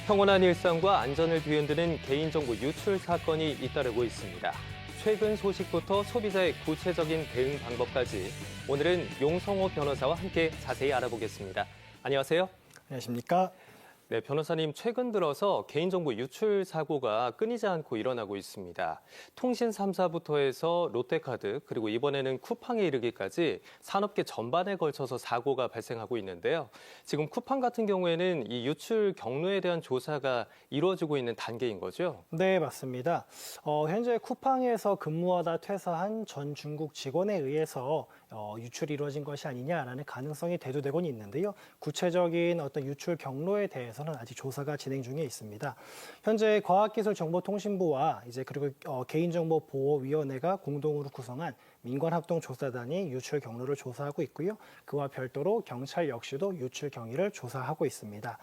평온한 일상과 안전을 뒤흔드는 개인정보 유출 사건이 잇따르고 있습니다. 최근 소식부터 소비자의 구체적인 대응 방법까지 오늘은 용성호 변호사와 함께 자세히 알아보겠습니다. 안녕하세요. 안녕하십니까? 네, 변호사님, 최근 들어서 개인정보 유출 사고가 끊이지 않고 일어나고 있습니다. 통신 3사부터 해서 롯데카드, 그리고 이번에는 쿠팡에 이르기까지 산업계 전반에 걸쳐서 사고가 발생하고 있는데요. 지금 쿠팡 같은 경우에는 이 유출 경로에 대한 조사가 이루어지고 있는 단계인 거죠? 네, 맞습니다. 현재 쿠팡에서 근무하다 퇴사한 전 중국 직원에 의해서 유출이 이루어진 것이 아니냐라는 가능성이 대두되곤 있는데요. 구체적인 어떤 유출 경로에 대해서는 아직 조사가 진행 중에 있습니다. 현재 과학기술정보통신부와 그리고 개인정보보호위원회가 공동으로 구성한 민관합동조사단이 유출 경로를 조사하고 있고요. 그와 별도로 경찰 역시도 유출 경위를 조사하고 있습니다.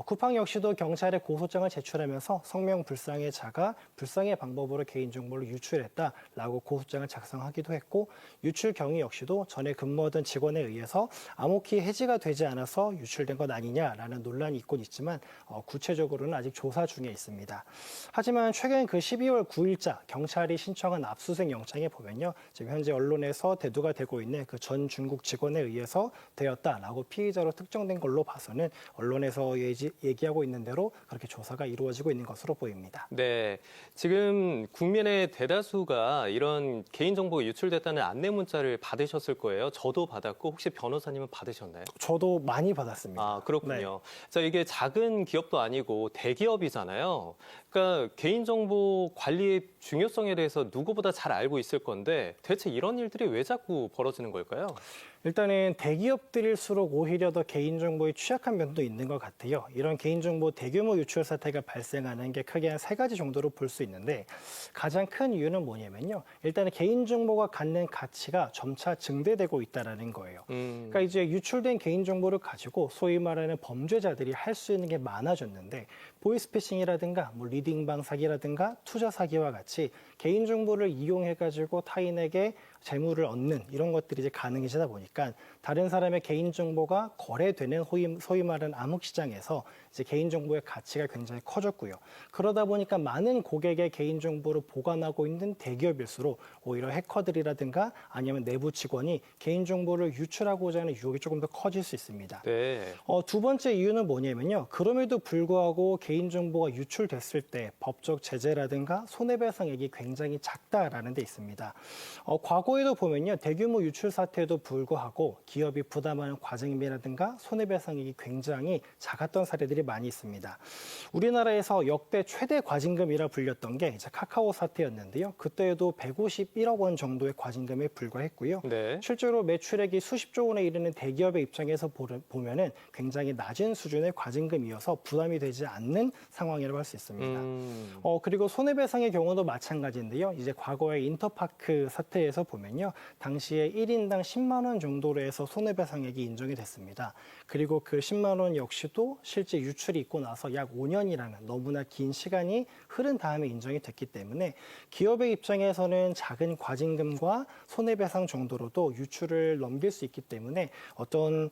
쿠팡 역시도 경찰에 고소장을 제출하면서 성명 불상의 자가 불상의 방법으로 개인정보를 유출했다라고 고소장을 작성하기도 했고, 유출 경위 역시도 전에 근무하던 직원에 의해서 암호키 해지가 되지 않아서 유출된 것 아니냐라는 논란이 있곤 있지만 구체적으로는 아직 조사 중에 있습니다. 하지만 최근 그 12월 9일자 경찰이 신청한 압수수색 영장에 보면요, 지금 현재 언론에서 대두가 되고 있는 그 전 중국 직원에 의해서 되었다라고 피의자로 특정된 걸로 봐서는 언론에서 얘기하고 있는 대로 그렇게 조사가 이루어지고 있는 것으로 보입니다. 네, 지금 국민의 대다수가 이런 개인정보가 유출됐다는 안내 문자를 받으셨을 거예요. 저도 받았고 혹시 변호사님은 받으셨나요? 저도 많이 받았습니다. 아, 그렇군요. 네. 자, 이게 작은 기업도 아니고 대기업이잖아요. 그러니까 개인정보 관리의 중요성에 대해서 누구보다 잘 알고 있을 건데 대체 이런 일들이 왜 자꾸 벌어지는 걸까요? 일단은 대기업들일수록 오히려 더 개인정보에 취약한 면도 있는 것 같아요. 이런 개인정보 대규모 유출 사태가 발생하는 게 크게 한 3가지 정도로 볼 수 있는데, 가장 큰 이유는 뭐냐면요. 일단은 개인정보가 갖는 가치가 점차 증대되고 있다는 거예요. 그러니까 이제 유출된 개인정보를 가지고 소위 말하는 범죄자들이 할 수 있는 게 많아졌는데, 보이스피싱이라든가 리딩방 사기라든가 투자 사기와 같이 개인정보를 이용해가지고 타인에게 재물을 얻는 이런 것들이 이제 가능해지다 보니까 다른 사람의 개인정보가 거래되는 소위 말하는 암흑시장에서 이제 개인정보의 가치가 굉장히 커졌고요. 그러다 보니까 많은 고객의 개인정보를 보관하고 있는 대기업일수록 오히려 해커들이라든가 아니면 내부 직원이 개인정보를 유출하고자 하는 유혹이 조금 더 커질 수 있습니다. 네. 두 번째 이유는 뭐냐면요. 그럼에도 불구하고 개인정보가 유출됐을 때 법적 제재라든가 손해배상액이 굉장히 작다라는 데 있습니다. 과거에도 보면요. 대규모 유출 사태에도 불구하고 기업이 부담하는 과징금이라든가 손해배상액이 굉장히 작았던 사례들이 많이 있습니다. 우리나라에서 역대 최대 과징금이라 불렸던 게 이제 카카오 사태였는데요. 그때에도 151억 원 정도의 과징금에 불과했고요. 네. 실제로 매출액이 수십조 원에 이르는 대기업의 입장에서 보면은 굉장히 낮은 수준의 과징금이어서 부담이 되지 않는 상황이라고 할 수 있습니다. 그리고 손해배상의 경우도 마찬가지인데요. 이제 과거의 인터파크 사태에서 보면요. 당시에 1인당 10만 원 정도로 해서 손해배상액이 인정이 됐습니다. 그리고 그 10만 원 역시도 실제 유출이 있고 나서 약 5년이라는 너무나 긴 시간이 흐른 다음에 인정이 됐기 때문에 기업의 입장에서는 작은 과징금과 손해배상 정도로도 유출을 넘길 수 있기 때문에 어떤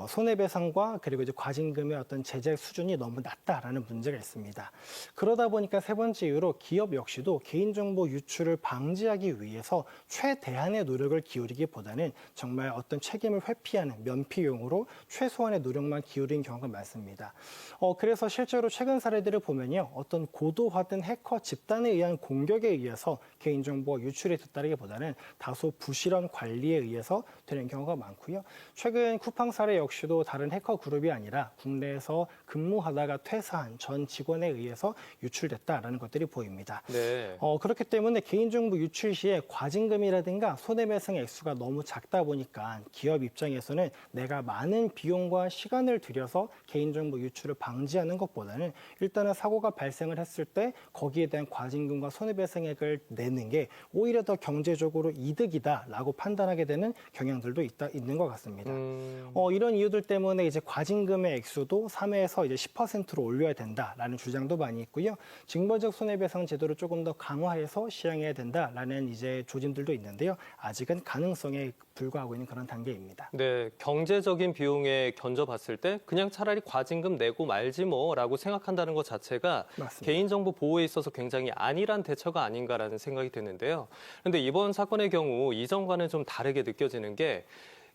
손해배상과 그리고 이제 과징금의 어떤 제재 수준이 너무 낮다라는 문제가 있습니다. 그러다 보니까 세 번째 이유로 기업 역시도 개인정보 유출을 방지하기 위해서 최대한의 노력을 기울이기보다는 정말 어떤 책임을 회피하는 면피용으로 최소한의 노력만 기울인 경우가 많습니다. 그래서 실제로 최근 사례들을 보면요. 어떤 고도화된 해커 집단에 의한 공격에 의해서 개인정보가 유출이 됐다기보다는 다소 부실한 관리에 의해서 되는 경우가 많고요. 최근 쿠팡 사례 역시도 다른 해커 그룹이 아니라 국내에서 근무하다가 퇴사한 전 직원에 의해서 유출됐다라는 것들이 보입니다. 네. 그렇기 때문에 개인정보 유출 시에 과징금이라든가 손해배상 액수가 너무 작다 보니까 기업 입장에서는 내가 많은 비용과 시간을 들여서 개인정보 유출을 방지하는 것보다는 일단은 사고가 발생을 했을 때 거기에 대한 과징금과 손해배상액을 내는 게 오히려 더 경제적으로 이득이다라고 판단하게 되는 경향들도 있는 것 같습니다. 이런 이유들 때문에 이제 과징금의 액수도 3회에서 이제 10%로 올려야 된다라는 주장도 많이 있고요. 징벌적 손해배상 제도를 조금 더 강화해서 시행해야 된다라는 이제 조짐들도 있는데요. 있는데요. 아직은 가능성에 불과하고 있는 그런 단계입니다. 네, 경제적인 비용에 견져봤을 때 그냥 차라리 과징금 내고 말지 뭐라고 생각한다는 것 자체가 맞습니다. 개인정보 보호에 있어서 굉장히 안일한 대처가 아닌가라는 생각이 드는데요. 그런데 이번 사건의 경우 이전과는 좀 다르게 느껴지는 게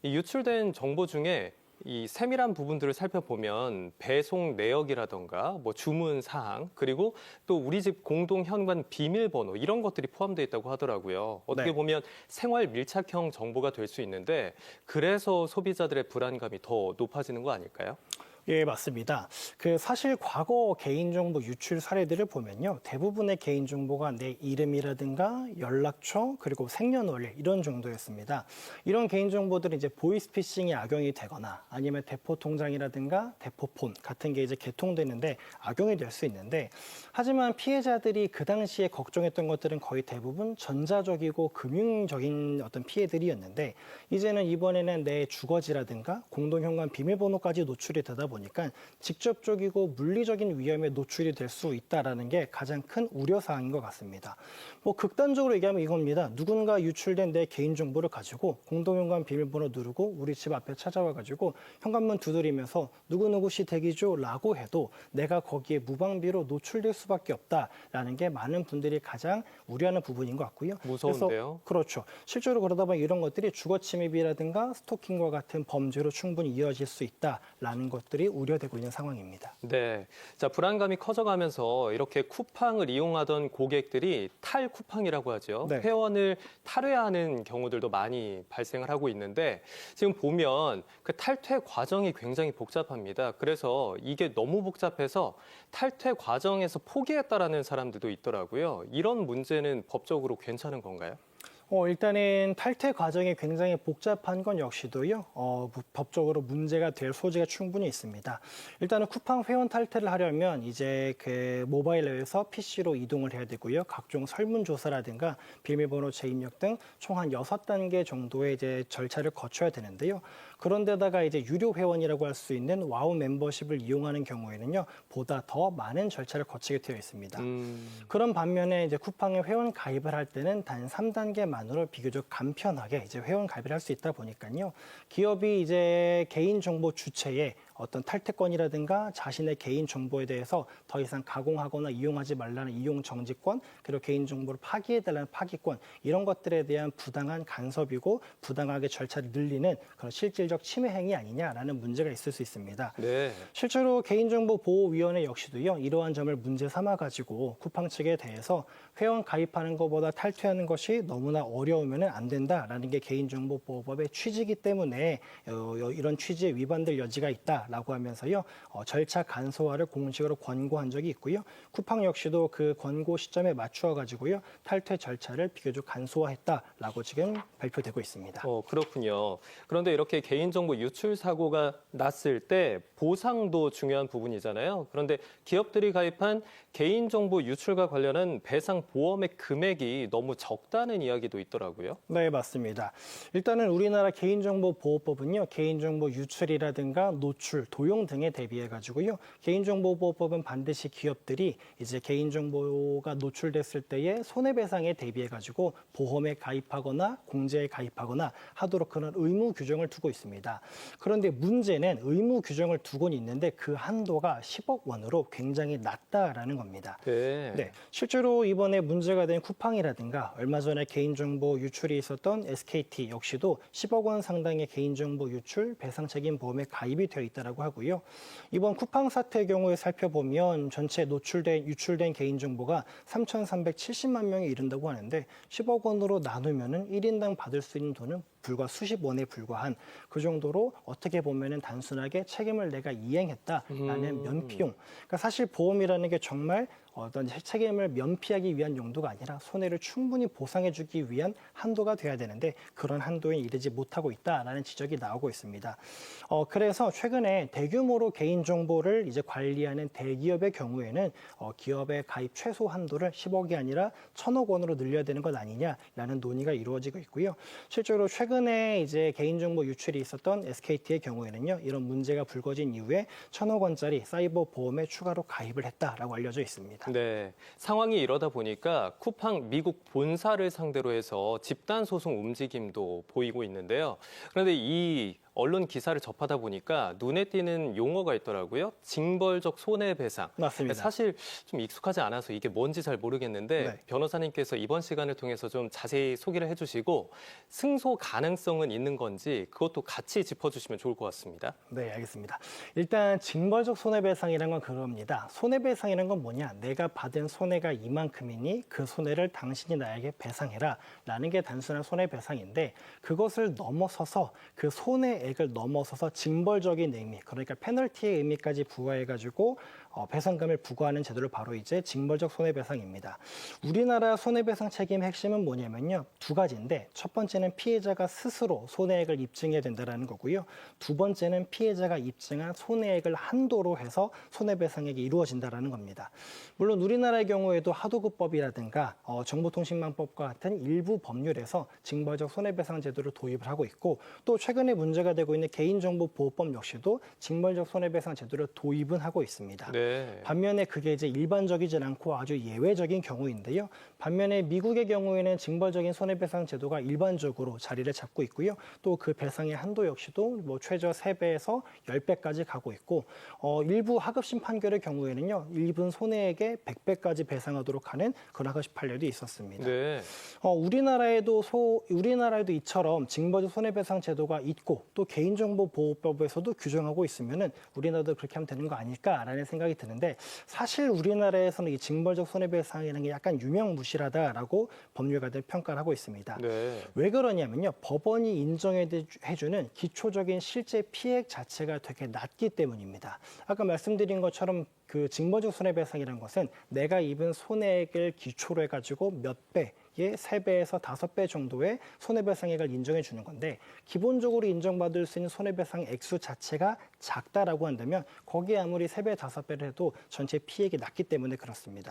이 유출된 정보 중에 이 세밀한 부분들을 살펴보면 배송 내역이라던가 뭐 주문 사항 그리고 또 우리 집 공동 현관 비밀번호 이런 것들이 포함되어 있다고 하더라고요. 어떻게 네. 보면 생활 밀착형 정보가 될 수 있는데 그래서 소비자들의 불안감이 더 높아지는 거 아닐까요? 예, 맞습니다. 사실 과거 개인정보 유출 사례들을 보면요. 대부분의 개인정보가 내 이름이라든가 연락처 그리고 생년월일 이런 정도였습니다. 이런 개인정보들이 이제 보이스피싱에 악용이 되거나 아니면 대포통장이라든가 대포폰 같은 게 이제 개통되는데 악용이 될 수 있는데 하지만 피해자들이 그 당시에 걱정했던 것들은 거의 대부분 전자적이고 금융적인 어떤 피해들이었는데 이제는 이번에는 내 주거지라든가 공동현관 비밀번호까지 노출이 되다 보니까 직접적이고 물리적인 위험에 노출이 될 수 있다라는 게 가장 큰 우려 사항인 것 같습니다. 뭐 극단적으로 얘기하면 이겁니다. 누군가 유출된 내 개인 정보를 가지고 공동현관 비밀번호 누르고 우리 집 앞에 찾아와 가지고 현관문 두드리면서 누구누구 씨 댁이죠라고 해도 내가 거기에 무방비로 노출될 수밖에 없다라는 게 많은 분들이 가장 우려하는 부분인 것 같고요. 무서운데요. 그래서 그렇죠. 실제로 그러다 보면 이런 것들이 주거 침입이라든가 스토킹과 같은 범죄로 충분히 이어질 수 있다라는 것들이 우려되고 있는 상황입니다. 네. 자, 불안감이 커져가면서 이렇게 쿠팡을 이용하던 고객들이 탈쿠팡이라고 하죠. 네. 회원을 탈회하는 경우들도 많이 발생을 하고 있는데 지금 보면 그 탈퇴 과정이 굉장히 복잡합니다. 그래서 이게 너무 복잡해서 탈퇴 과정에서 포기했다라는 사람들도 있더라고요. 이런 문제는 법적으로 괜찮은 건가요? 일단은 탈퇴 과정이 굉장히 복잡한 건 역시도요, 법적으로 문제가 될 소지가 충분히 있습니다. 일단은 쿠팡 회원 탈퇴를 하려면 이제 그 모바일 앱에서 PC로 이동을 해야 되고요. 각종 설문조사라든가 비밀번호 재입력 등 총 한 6단계 정도의 이제 절차를 거쳐야 되는데요. 그런데다가 이제 유료 회원이라고 할 수 있는 와우 멤버십을 이용하는 경우에는요, 보다 더 많은 절차를 거치게 되어 있습니다. 그런 반면에 이제 쿠팡에 회원 가입을 할 때는 단 3단계만으로 비교적 간편하게 이제 회원 가입을 할 수 있다 보니까요, 기업이 이제 개인정보 주체에 어떤 탈퇴권이라든가 자신의 개인 정보에 대해서 더 이상 가공하거나 이용하지 말라는 이용 정지권, 그리고 개인 정보를 파기해달라는 파기권, 이런 것들에 대한 부당한 간섭이고 부당하게 절차를 늘리는 그런 실질적 침해 행위 아니냐라는 문제가 있을 수 있습니다. 네. 실제로 개인정보보호위원회 역시도요, 이러한 점을 문제 삼아가지고 쿠팡 측에 대해서 회원 가입하는 것보다 탈퇴하는 것이 너무나 어려우면 안 된다라는 게 개인정보보호법의 취지이기 때문에 이런 취지에 위반될 여지가 있다라고 하면서요, 절차 간소화를 공식으로 권고한 적이 있고요. 쿠팡 역시도 그 권고 시점에 맞추어 가지고요, 탈퇴 절차를 비교적 간소화했다라고 지금 발표되고 있습니다. 그렇군요. 그런데 이렇게 개인정보 유출 사고가 났을 때 보상도 중요한 부분이잖아요. 그런데 기업들이 가입한 개인정보 유출과 관련한 배상 보험의 금액이 너무 적다는 이야기도 있더라고요. 네, 맞습니다. 일단은 우리나라 개인정보보호법은요, 개인정보 유출이라든가 노출, 도용 등에 대비해 가지고요, 개인정보보호법은 반드시 기업들이 이제 개인정보가 노출됐을 때의 손해배상에 대비해 가지고 보험에 가입하거나 공제에 가입하거나 하도록 그런 의무 규정을 두고 있습니다. 그런데 문제는 의무 규정을 두고는 있는데 그 한도가 10억 원으로 굉장히 낮다라는 겁니다. 네. 실제로 이번에 문제가 된 쿠팡이라든가 얼마 전에 개인정보 유출이 있었던 SKT 역시도 10억 원 상당의 개인정보 유출 배상 책임 보험에 가입이 되어 있다고 하고요. 이번 쿠팡 사태의 경우에 살펴보면 전체 유출된 개인정보가 3,370만 명에 이른다고 하는데 10억 원으로 나누면은 1인당 받을 수 있는 돈은 불과 수십 원에 불과한 그 정도로 어떻게 보면은 단순하게 책임을 내가 이행했다라는 면피용. 그러니까 사실 보험이라는 게 정말 어떤 책임을 면피하기 위한 용도가 아니라 손해를 충분히 보상해주기 위한 한도가 돼야 되는데 그런 한도에 이르지 못하고 있다라는 지적이 나오고 있습니다. 그래서 최근에 대규모로 개인정보를 이제 관리하는 대기업의 경우에는 기업의 가입 최소 한도를 10억이 아니라 1,000억 원으로 늘려야 되는 것 아니냐라는 논의가 이루어지고 있고요. 실제로 최근 최근에 이제 개인정보 유출이 있었던 SKT의 경우에는요, 이런 문제가 불거진 이후에 1,000억 원짜리 사이버 보험에 추가로 가입을 했다라고 알려져 있습니다. 네, 상황이 이러다 보니까 쿠팡 미국 본사를 상대로 해서 집단 소송 움직임도 보이고 있는데요. 그런데 이 언론 기사를 접하다 보니까 눈에 띄는 용어가 있더라고요. 징벌적 손해배상. 맞습니다. 사실 좀 익숙하지 않아서 이게 뭔지 잘 모르겠는데 네. 변호사님께서 이번 시간을 통해서 좀 자세히 소개를 해주시고 승소 가능성은 있는 건지 그것도 같이 짚어주시면 좋을 것 같습니다. 네, 알겠습니다. 일단 징벌적 손해배상이라는 건 그겁니다. 손해배상이라는 건 뭐냐? 내가 받은 손해가 이만큼이니 그 손해를 당신이 나에게 배상해라 라는 게 단순한 손해배상인데 그것을 넘어서서 그 손해액을 넘어서서 징벌적인 의미, 그러니까 페널티의 의미까지 부과해가지고 배상금을 부과하는 제도를 바로 이제 징벌적 손해배상입니다. 우리나라 손해배상 책임의 핵심은 뭐냐면요. 두 가지인데 첫 번째는 피해자가 스스로 손해액을 입증해야 된다는 거고요. 두 번째는 피해자가 입증한 손해액을 한도로 해서 손해배상액이 이루어진다는 겁니다. 물론 우리나라의 경우에도 하도급법이라든가 정보통신망법과 같은 일부 법률에서 징벌적 손해배상 제도를 도입을 하고 있고 또 최근에 문제가 되고 있는 개인정보보호법 역시도 징벌적 손해배상 제도를 도입은 하고 있습니다. 네. 반면에 그게 이제 일반적이진 않고 아주 예외적인 경우인데요. 반면에 미국의 경우에는 징벌적인 손해배상 제도가 일반적으로 자리를 잡고 있고요. 또 그 배상의 한도 역시도 뭐 최저 3배에서 10배까지 가고 있고 일부 하급심 판결의 경우에는요. 일부 손해액의 100배까지 배상하도록 하는 그런 하급심 판례도 있었습니다. 네. 우리나라에도 이처럼 징벌적 손해배상 제도가 있고 또 개인정보보호법에서도 규정하고 있으면은 우리나라도 그렇게 하면 되는 거 아닐까라는 생각이 드는데 사실 우리나라에서는 이 징벌적 손해배상이라는 게 약간 유명무실하다라고 법률가들 평가를 하고 있습니다. 네. 왜 그러냐면요. 법원이 인정해주는 기초적인 실제 피해액 자체가 되게 낮기 때문입니다. 아까 말씀드린 것처럼 그 징벌적 손해배상이라는 것은 내가 입은 손해액을 기초로 해가지고 몇 배, 3배에서 5배 정도의 손해배상액을 인정해 주는 건데 기본적으로 인정받을 수 있는 손해배상 액수 자체가 작다라고 한다면 거기에 아무리 3배, 5배를 해도 전체 피해액이 낮기 때문에 그렇습니다.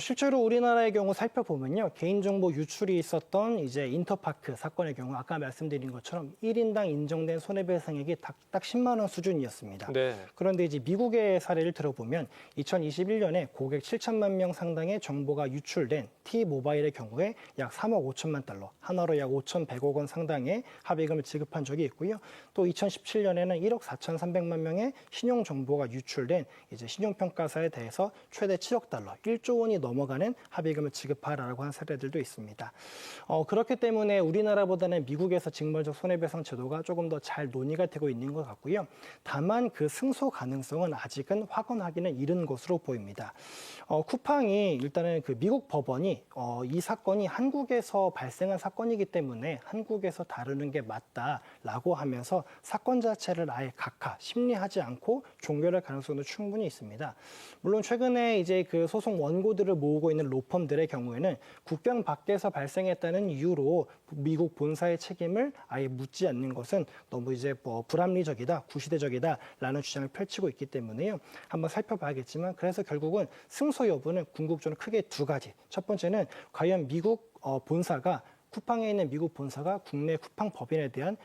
실제로 우리나라의 경우 살펴보면요. 개인정보 유출이 있었던 이제 인터파크 사건의 경우 아까 말씀드린 것처럼 1인당 인정된 손해배상액이 딱 10만 원 수준이었습니다. 네. 그런데 이제 미국의 사례를 들어보면 2021년에 고객 7천만 명 상당의 정보가 유출된 T-모바일의 경우에 약 3억 5천만 달러, 하나로 약 5,100억 원 상당의 합의금을 지급한 적이 있고요. 또 2017년에는 1억 4,300만 명의 신용 정보가 유출된 이제 신용평가사에 대해서 최대 7억 달러, 1조 원이 넘어가는 합의금을 지급하라고 한 사례들도 있습니다. 그렇기 때문에 우리나라보다는 미국에서 징벌적 손해배상 제도가 조금 더 잘 논의가 되고 있는 것 같고요. 다만 그 승소 가능성은 아직은 확언하기는 이른 것으로 보입니다. 쿠팡이 일단은 그 미국 법원이 이 사건이 한국에서 발생한 사건이기 때문에 한국에서 다루는 게 맞다라고 하면서 사건 자체를 아예 각하 심리하지 않고 종결할 가능성도 충분히 있습니다. 물론 최근에 이제 그 소송 원고들을 모으고 있는 로펌들의 경우에는 국경 밖에서 발생했다는 이유로 미국 본사의 책임을 아예 묻지 않는 것은 너무 이제 불합리적이다, 구시대적이다라는 주장을 펼치고 있기 때문에요. 한번 살펴봐야겠지만 그래서 결국은 승소 여부는 궁극적으로 크게 두 가지. 첫 번째는 과연 미국 본사가 쿠팡에 있는 미국 본사가 국내 쿠팡 법인에 대한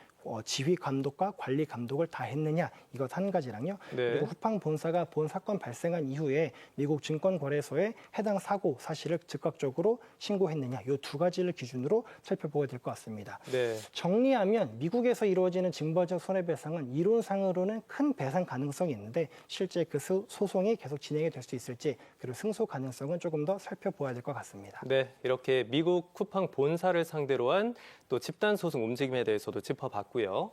지휘 감독과 관리 감독을 다 했느냐 이것 한 가지랑요. 네. 그리고 쿠팡 본사가 본 사건 발생한 이후에 미국 증권거래소에 해당 사고 사실을 즉각적으로 신고했느냐 이 두 가지를 기준으로 살펴보게 될 것 같습니다. 네. 정리하면 미국에서 이루어지는 징벌적 손해배상은 이론상으로는 큰 배상 가능성이 있는데 실제 그 소송이 계속 진행이 될 수 있을지 그리고 승소 가능성은 조금 더 살펴보아야 될 것 같습니다. 네, 이렇게 미국 쿠팡 본사를 상대로 한 또 집단 소송 움직임에 대해서도 짚어봤고요.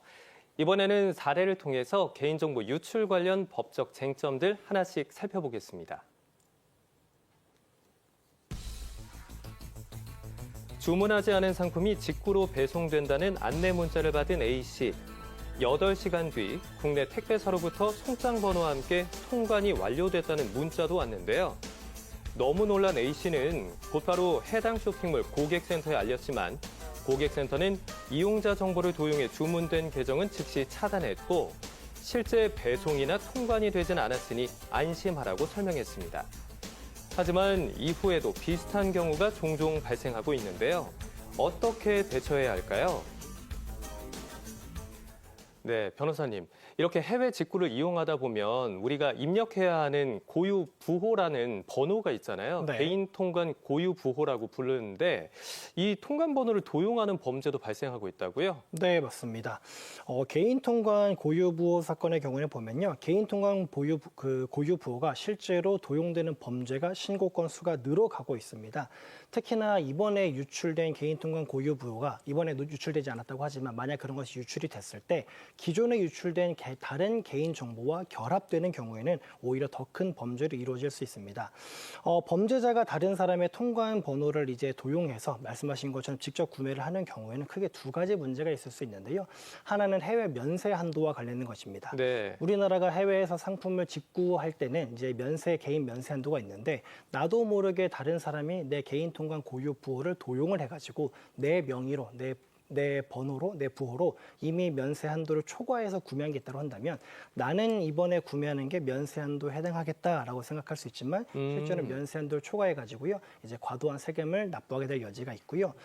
이번에는 사례를 통해서 개인정보 유출 관련 법적 쟁점들 하나씩 살펴보겠습니다. 주문하지 않은 상품이 직구로 배송된다는 안내 문자를 받은 A씨. 8시간 뒤 국내 택배사로부터 송장 번호와 함께 통관이 완료됐다는 문자도 왔는데요. 너무 놀란 A씨는 곧바로 해당 쇼핑몰 고객센터에 알렸지만 고객센터는 이용자 정보를 도용해 주문된 계정은 즉시 차단했고 실제 배송이나 통관이 되진 않았으니 안심하라고 설명했습니다. 하지만 이후에도 비슷한 경우가 종종 발생하고 있는데요. 어떻게 대처해야 할까요? 네, 변호사님. 이렇게 해외 직구를 이용하다 보면 우리가 입력해야 하는 고유 부호라는 번호가 있잖아요. 네. 개인 통관 고유 부호라고 부르는데 이 통관 번호를 도용하는 범죄도 발생하고 있다고요? 네, 맞습니다. 개인 통관 고유 부호 사건의 경우에 보면요. 개인 통관 고유 부호가 실제로 도용되는 범죄가 신고 건수가 늘어가고 있습니다. 특히나 이번에 유출된 개인 통관 고유 부호가 이번에 유출되지 않았다고 하지만 만약 그런 것이 유출이 됐을 때 기존에 유출된 다른 개인 정보와 결합되는 경우에는 오히려 더 큰 범죄로 이루어질 수 있습니다. 범죄자가 다른 사람의 통관 번호를 이제 도용해서 말씀하신 것처럼 직접 구매를 하는 경우에는 크게 두 가지 문제가 있을 수 있는데요. 하나는 해외 면세 한도와 관련된 것입니다. 네. 우리나라가 해외에서 상품을 직구할 때는 이제 개인 면세 한도가 있는데 나도 모르게 다른 사람이 내 개인 통관 고유 부호를 도용을 해가지고 내 명의로 내 번호로, 내 부호로 이미 면세 한도를 초과해서 구매한 게 있다고 한다면 나는 이번에 구매하는 게 면세 한도에 해당하겠다라고 생각할 수 있지만 실제로는 면세 한도를 초과해가지고요. 이제 과도한 세금을 납부하게 될 여지가 있고요.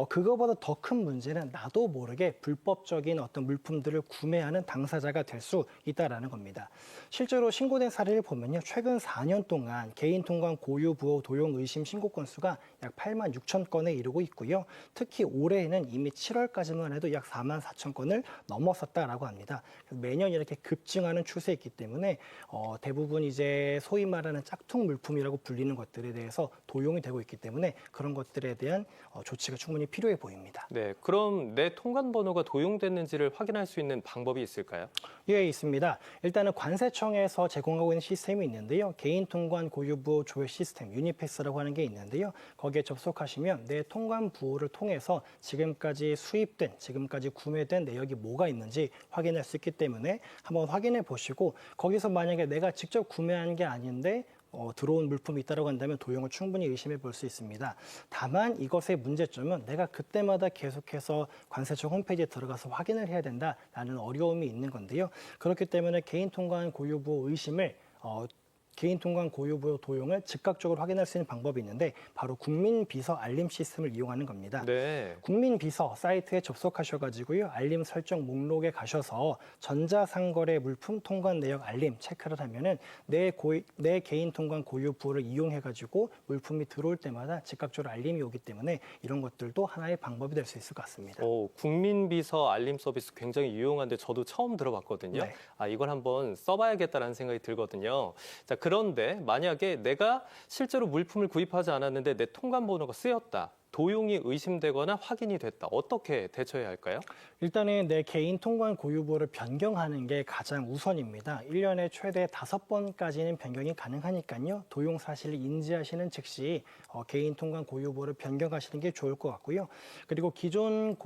그거보다 더 큰 문제는 나도 모르게 불법적인 어떤 물품들을 구매하는 당사자가 될 수 있다라는 겁니다. 실제로 신고된 사례를 보면요. 최근 4년 동안 개인 통관 고유 부호 도용 의심 신고 건수가 약 8만 6천 건에 이르고 있고요. 특히 올해에는 이미 7월까지만 해도 약 4만 4천 건을 넘었었다라고 합니다. 매년 이렇게 급증하는 추세에 있기 때문에 대부분 이제 소위 말하는 짝퉁 물품이라고 불리는 것들에 대해서 도용이 되고 있기 때문에 그런 것들에 대한 조치가 충분히 필요해 보입니다. 네, 그럼 내 통관 번호가 도용됐는지를 확인할 수 있는 방법이 있을까요? 예, 있습니다. 일단은 관세청에서 제공하고 있는 시스템이 있는데요. 개인 통관 고유 부호 조회 시스템 유니패스라고 하는 게 있는데요. 거기에 접속하시면 내 통관 부호를 통해서 지금까지 구매된 내역이 뭐가 있는지 확인할 수 있기 때문에 한번 확인해 보시고 거기서 만약에 내가 직접 구매한 게 아닌데 들어온 물품이 있다고 한다면 도용을 충분히 의심해 볼 수 있습니다. 다만 이것의 문제점은 내가 그때마다 계속해서 관세청 홈페이지에 들어가서 확인을 해야 된다라는 어려움이 있는 건데요. 그렇기 때문에 개인 통관 고유 부호 의심을 개인 통관 고유 부호 도용을 즉각적으로 확인할 수 있는 방법이 있는데 바로 국민비서 알림 시스템을 이용하는 겁니다. 네. 국민비서 사이트에 접속하셔가지고요. 알림 설정 목록에 가셔서 전자상거래 물품 통관 내역 알림 체크를 하면은 내 개인 통관 고유 부호를 이용해가지고 물품이 들어올 때마다 즉각적으로 알림이 오기 때문에 이런 것들도 하나의 방법이 될 수 있을 것 같습니다. 국민비서 알림 서비스 굉장히 유용한데 저도 처음 들어봤거든요. 네. 이걸 한번 써봐야겠다는 생각이 들거든요. 자, 그런데 만약에 내가 실제로 물품을 구입하지 않았는데 내 통관 번호가 쓰였다. 도용이 의심되거나 확인이 됐다. 어떻게 대처해야 할까요? 일단은 내 개인 통관 고유 부호를 변경하는 게 가장 우선입니다. 1년에 최대 5번까지는 변경이 가능하니까요. 도용 사실을 인지하시는 즉시 개인 통관 고유 부호를 변경하시는 게 좋을 것 같고요. 그리고 기존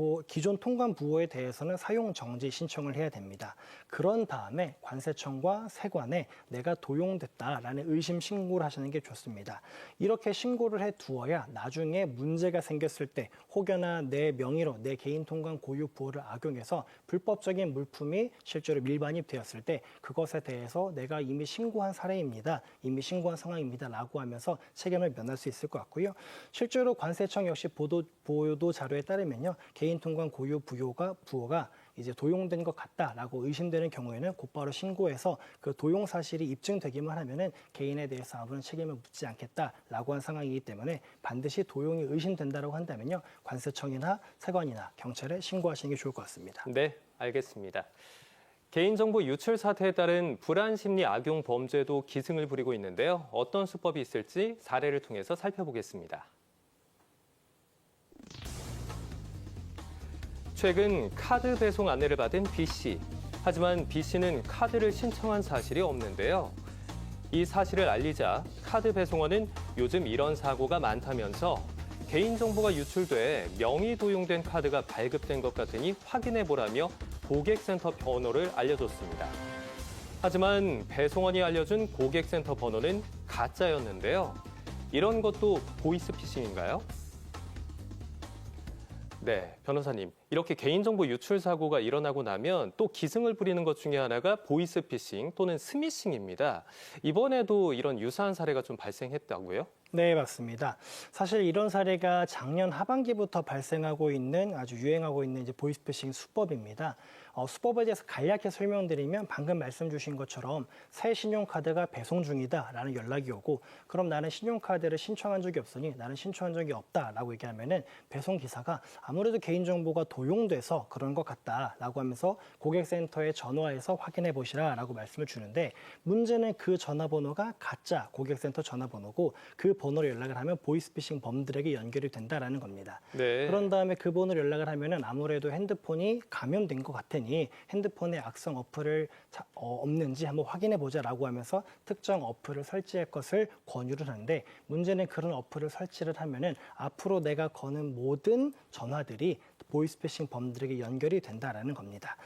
통관 부호에 대해서는 사용 정지 신청을 해야 됩니다. 그런 다음에 관세청과 세관에 내가 도용됐다라는 의심 신고를 하시는 게 좋습니다. 이렇게 신고를 해 두어야 나중에 문제가 생겼을 때 혹여나 내 명의로 내 개인 통관 고유 부호를 악용해서 불법적인 물품이 실제로 밀반입 되었을 때 그것에 대해서 내가 이미 신고한 사례입니다. 이미 신고한 상황입니다. 라고 하면서 책임을 면할 수 있을 것 같고요. 실제로 관세청 역시 보도 자료에 따르면요. 개인 통관 고유 부호가 이제 도용된 것 같다라고 의심되는 경우에는 곧바로 신고해서 그 도용 사실이 입증되기만 하면은 개인에 대해서 아무런 책임을 묻지 않겠다라고 한 상황이기 때문에 반드시 도용이 의심된다라고 한다면요. 관세청이나 세관이나 경찰에 신고하시는 게 좋을 것 같습니다. 네, 알겠습니다. 개인정보 유출 사태에 따른 불안 심리 악용 범죄도 기승을 부리고 있는데요. 어떤 수법이 있을지 사례를 통해서 살펴보겠습니다. 최근 카드 배송 안내를 받은 B씨. 하지만 B씨는 카드를 신청한 사실이 없는데요. 이 사실을 알리자 카드 배송원은 요즘 이런 사고가 많다면서 개인정보가 유출돼 명의 도용된 카드가 발급된 것 같으니 확인해보라며 고객센터 번호를 알려줬습니다. 하지만 배송원이 알려준 고객센터 번호는 가짜였는데요. 이런 것도 보이스피싱인가요? 네, 변호사님. 이렇게 개인정보 유출 사고가 일어나고 나면 또 기승을 부리는 것 중에 하나가 보이스피싱 또는 스미싱입니다. 이번에도 이런 유사한 사례가 좀 발생했다고요? 네, 맞습니다. 사실 이런 사례가 작년 하반기부터 발생하고 있는 아주 유행하고 있는 이제 보이스피싱 수법입니다. 수법에 대해서 간략히 설명드리면 방금 말씀 주신 것처럼 새 신용카드가 배송 중이다라는 연락이 오고 그럼 나는 신용카드를 신청한 적이 없으니 나는 신청한 적이 없다라고 얘기하면은 배송 기사가 아무래도 개인정보가 도용돼서 그런 것 같다라고 하면서 고객센터에 전화해서 확인해 보시라라고 말씀을 주는데 문제는 그 전화번호가 가짜 고객센터 전화번호고 그 번호로 연락을 하면 보이스피싱 범들에게 연결이 된다라는 겁니다. 네. 그런 다음에 그 번호로 연락을 하면은 아무래도 핸드폰이 감염된 것 같으니 핸드폰에 악성 어플을 없는지 한번 확인해 보자라고 하면서 특정 어플을 설치할 것을 권유를 하는데 문제는 그런 어플을 설치를 하면은 앞으로 내가 거는 모든 전화들이 보이스피싱 범들에게 연결이 된다라는 겁니다.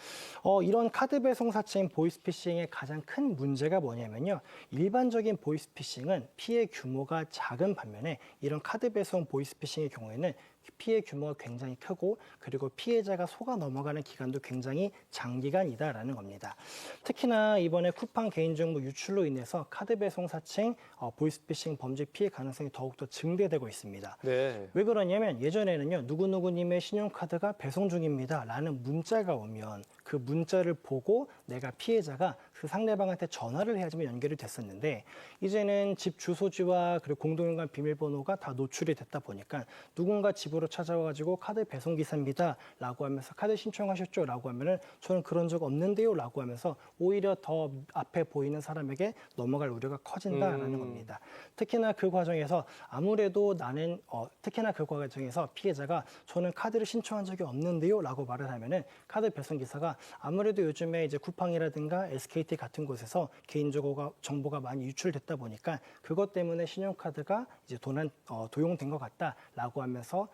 이런 카드 배송 사채인 보이스피싱의 가장 큰 문제가 뭐냐면요. 일반적인 보이스피싱은 피해 규모가 작은 반면에 이런 카드 배송 보이스피싱의 경우에는 피해 규모가 굉장히 크고 그리고 피해자가 속아 넘어가는 기간도 굉장히 장기간이다라는 겁니다. 특히나 이번에 쿠팡 개인정보 유출로 인해서 카드 배송 사칭 보이스피싱 범죄 피해 가능성이 더욱더 증대되고 있습니다. 네. 왜 그러냐면 예전에는요. 누구누구님의 신용카드가 배송 중입니다 라는 문자가 오면 그 문자를 보고 내가 피해자가 그 상대방한테 전화를 해야지만 연결이 됐었는데 이제는 집 주소지와 그리고 공동연관 비밀번호가 다 노출이 됐다 보니까 누군가 집으로 찾아와가지고 카드 배송 기사입니다 라고 하면서 카드 신청하셨죠 라고 하면은 저는 그런 적 없는데요 라고 하면서 오히려 더 앞에 보이는 사람에게 넘어갈 우려가 커진다라는 겁니다. 특히나 그 과정에서 피해자가 저는 카드를 신청한 적이 없는데요 라고 말을 하면은 카드 배송 기사가 아무래도 요즘에 이제 쿠팡이라든가 SKT 같은 곳에서 정보가 많이 유출됐다 보니까 그것 때문에 신용카드가 이제 도용된 것 같다라고 하면서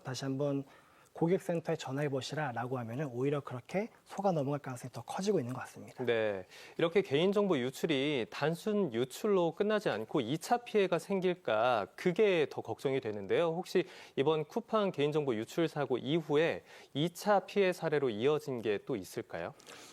다시 한번 고객센터에 전화해 보시라라고 하면은 오히려 그렇게 속아 넘어갈 가능성이 더 커지고 있는 것 같습니다. 네. 이렇게 개인정보 유출이 단순 유출로 끝나지 않고 2차 피해가 생길까 그게 더 걱정이 되는데요. 혹시 이번 쿠팡 개인정보 유출 사고 이후에 2차 피해 사례로 이어진 게 또 있을까요?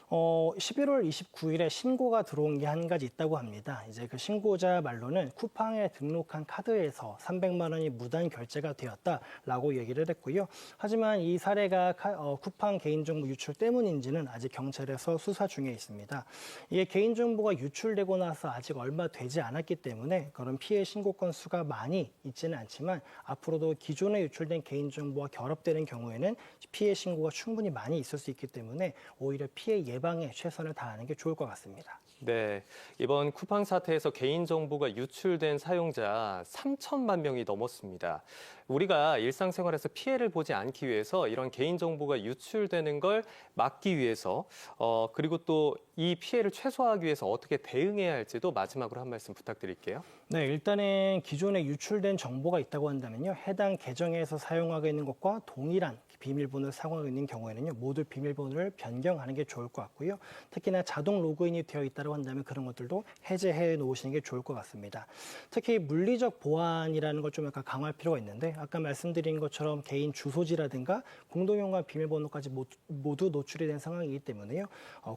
11월 29일에 신고가 들어온 게 한 가지 있다고 합니다. 이제 그 신고자 말로는 쿠팡에 등록한 카드에서 300만 원이 무단 결제가 되었다라고 얘기를 했고요. 하지만 이 사례가 쿠팡 개인정보 유출 때문인지는 아직 경찰에서 수사 중에 있습니다. 이게 개인정보가 유출되고 나서 아직 얼마 되지 않았기 때문에 그런 피해 신고 건수가 많이 있지는 않지만 앞으로도 기존에 유출된 개인정보와 결합되는 경우에는 피해 신고가 충분히 많이 있을 수 있기 때문에 오히려 피해 예방에 최선을 다하는 게 좋을 것 같습니다. 네, 이번 쿠팡 사태에서 개인정보가 유출된 사용자 3천만 명이 넘었습니다. 우리가 일상생활에서 피해를 보지 않기 위해서 이런 개인정보가 유출되는 걸 막기 위해서 그리고 또 이 피해를 최소화하기 위해서 어떻게 대응해야 할지도 마지막으로 한 말씀 부탁드릴게요. 네, 일단은 기존에 유출된 정보가 있다고 한다면요. 해당 계정에서 사용하고 있는 것과 동일한 비밀번호를 사용하고 있는 경우에는요. 모두 비밀번호를 변경하는 게 좋을 것 같고요. 특히나 자동 로그인이 되어 있다고 한다면 그런 것들도 해제해 놓으시는 게 좋을 것 같습니다. 특히 물리적 보안이라는 걸 좀 약간 강화할 필요가 있는데 아까 말씀드린 것처럼 개인 주소지라든가 공동연관 비밀번호까지 모두 노출이 된 상황이기 때문에요.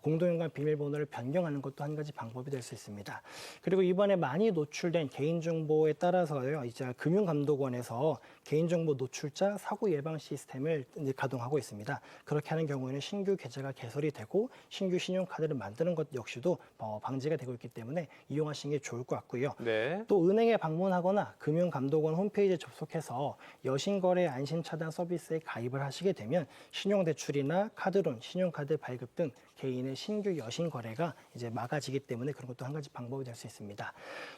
공동연관 비밀번호를 변경하는 것도 한 가지 방법이 될 수 있습니다. 그리고 이번에 많이 노출된 개인정보에 따라서요. 이제 금융감독원에서 개인정보 노출자 사고 예방 시스템을 이제 가동하고 있습니다. 그렇게 하는 경우에는 신규 계좌가 개설이 되고 신규 신용카드를 만드는 것 역시도 방지가 되고 있기 때문에 이용하시는 게 좋을 것 같고요. 네. 또 은행에 방문하거나 금융감독원 홈페이지에 접속해서 여신거래 안심차단 서비스에 가입을 하시게 되면 신용대출이나 카드론, 신용카드 발급 등 개인의 신규 여신 거래가 이제 막아지기 때문에 그런 것도 한 가지 방법이 될 수 있습니다.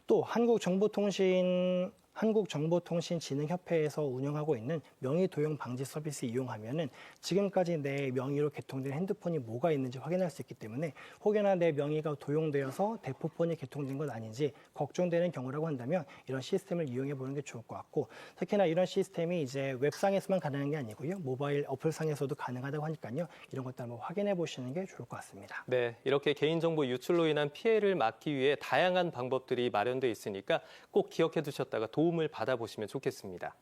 또 한국정보통신진흥협회에서 운영하고 있는 명의 도용 방지 서비스 이용하면은 지금까지 내 명의로 개통된 핸드폰이 뭐가 있는지 확인할 수 있기 때문에 혹여나 내 명의가 도용되어서 대포폰이 개통된 건 아닌지 걱정되는 경우라고 한다면 이런 시스템을 이용해 보는 게 좋을 것 같고 특히나 이런 시스템이 이제 웹상에서만 가능한 게 아니고요. 모바일 어플상에서도 가능하다고 하니까요. 이런 것도 한번 확인해 보시는 게 좋을 것 같습니다. 네, 이렇게 개인정보 유출로 인한 피해를 막기 위해 다양한 방법들이 마련돼 있으니까 꼭 기억해 두셨다가 도움을 받아보시면 좋겠습니다.